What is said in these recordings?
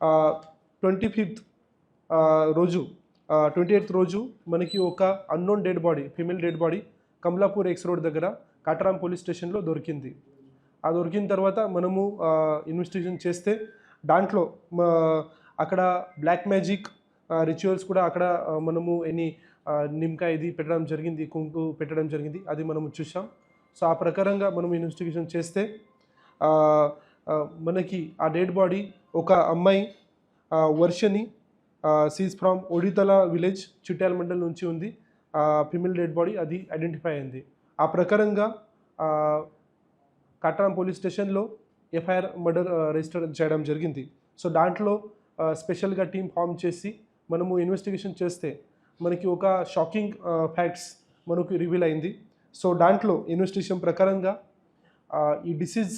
25th రోజు 28th రోజు మనకి ఒక unknown dead body, female dead body Kamalapur X road దగ్గర కాటరాం పోలీస్ స్టేషన్లో దొరికింది. ఆ దొరికిన తర్వాత మనము ఇన్వెస్టిగేషన్ చేస్తే దాంట్లో అక్కడ బ్లాక్ మ్యాజిక్ రిచువల్స్ కూడా అక్కడ మనము నిమ్మకాయ ఇది పెట్టడం జరిగింది, కుంకు పెట్టడం జరిగింది, అది మనము చూసాం. సో ఆ ప్రకారంగా మనం ఇన్వెస్టిగేషన్ చేస్తే మనకి ఆ డెడ్ బాడీ ఒక అమ్మాయి వర్షని, seize from Oditala village, Chityal mandal నుంచి ఉంది. ఫిమేల్ డెడ్ బాడీ అది ఐడెంటిఫై అయింది. ఆ ప్రకారంగా కాటరాం పోలీస్ స్టేషన్లో ఎఫ్ఐఆర్ మర్డర్ రిజిస్టర్ చేయడం జరిగింది. సో దాంట్లో స్పెషల్గా టీం ఫామ్ చేసి మనము ఇన్వెస్టిగేషన్ చేస్తే మనకి ఒక షాకింగ్ ఫ్యాక్ట్స్ మనకు రివీల్ అయింది. సో దాంట్లో ఇన్వెస్టిగేషన్ ప్రకారంగా ఈ డిసీజ్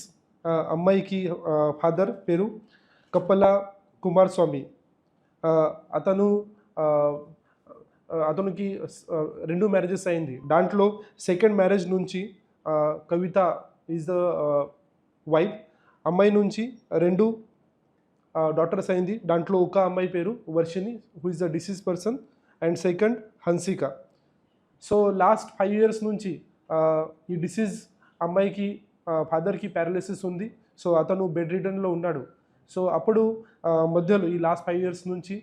అమ్మాయికి ఫాదర్ పేరు కప్పల కుమారస్వామి. అతనికి 2 మ్యారేజెస్ అయింది. దాంట్లో సెకండ్ మ్యారేజ్ నుంచి కవిత ఈజ్ ద వైఫ్. అమ్మాయి నుంచి 2 డాటర్స్ అయింది. దాంట్లో ఒక అమ్మాయి పేరు Varshini, who is the deceased person, and second Hansika. So last 5 years నుంచి ఈ డిసీజ్ అమ్మాయికి ఫాదర్కి పారాలిసిస్ ఉంది. సో అతను బెడ్ రిడన్లో ఉన్నాడు. సో అప్పుడు మధ్యలో ఈ లాస్ట్ 5 years నుంచి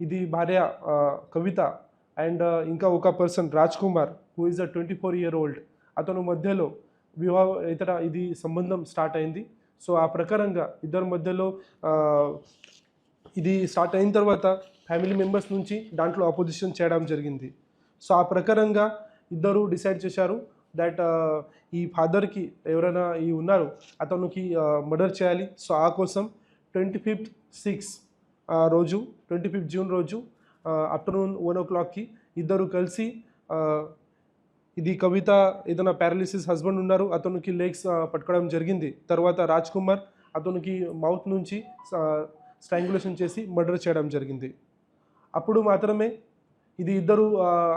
ఇది భార్య కవిత అండ్ ఇంకా ఒక person Raj Kumar, who is a 24-year-old, అతను మధ్యలో ఇతర ఇది సంబంధం స్టార్ట్ అయింది. సో ఆ ప్రకారంగా ఇద్దరి మధ్యలో ఇది స్టార్ట్ అయిన తర్వాత ఫ్యామిలీ మెంబర్స్ నుంచి దాంట్లో అపోజిషన్ చేయడం జరిగింది. సో ఆ ప్రకారంగా ఇద్దరు డిసైడ్ చేశారు దట్ ఈ ఫాదర్కి ఎవరైనా ఉన్నారు, అతనికి మర్డర్ చేయాలి. సో ఆ కోసం 25th రోజు 25th June రోజు ఆఫ్టర్నూన్ 1 o'clockకి ఇద్దరు కలిసి ఇది కవిత ఏదైనా పారాలిసిస్ హస్బెండ్ ఉన్నారు, అతనికి లెగ్స్ పట్టుకోవడం జరిగింది. తర్వాత రాజ్ కుమార్ అతనికి మౌత్ నుంచి స్ట్రాంగులేషన్ చేసి మర్డర్ చేయడం జరిగింది. అప్పుడు మాత్రమే ఇది ఇద్దరు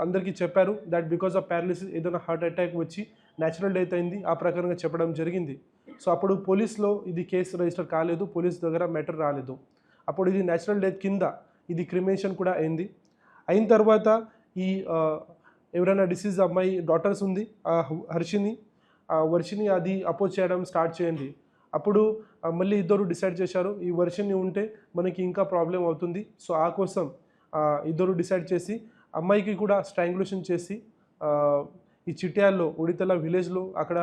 అందరికీ చెప్పారు దట్ బికాస్ ఆఫ్ పారాలిసిస్ ఏదైనా హార్ట్ అటాక్ వచ్చి న్యాచురల్ డెత్ అయింది, ఆ ప్రకారంగా చెప్పడం జరిగింది. సో అప్పుడు పోలీస్లో ఇది కేసు రిజిస్టర్ కాలేదు, పోలీస్ దగ్గర మ్యాటర్ రాలేదు. అప్పుడు ఇది న్యాచురల్ డెత్ కింద ఇది క్రిమేషన్ కూడా అయింది. అయిన తర్వాత ఈ ఎవరైనా డిసీజ్ అమ్మాయి డాటర్స్ ఉంది వర్షిని, అది అపోజ్ చేయడం స్టార్ట్ చేయండి. అప్పుడు మళ్ళీ ఇద్దరు డిసైడ్ చేశారు ఈ వర్షిని ఉంటే మనకి ఇంకా ప్రాబ్లం అవుతుంది. సో ఆ కోసం ఇద్దరు డిసైడ్ చేసి అమ్మాయికి కూడా స్ట్రాంగులేషన్ చేసి ఈ చిట్యాల్లో ఒడితల విలేజ్లో అక్కడ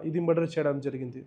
ఇది మర్డర్ చేయడం జరిగింది.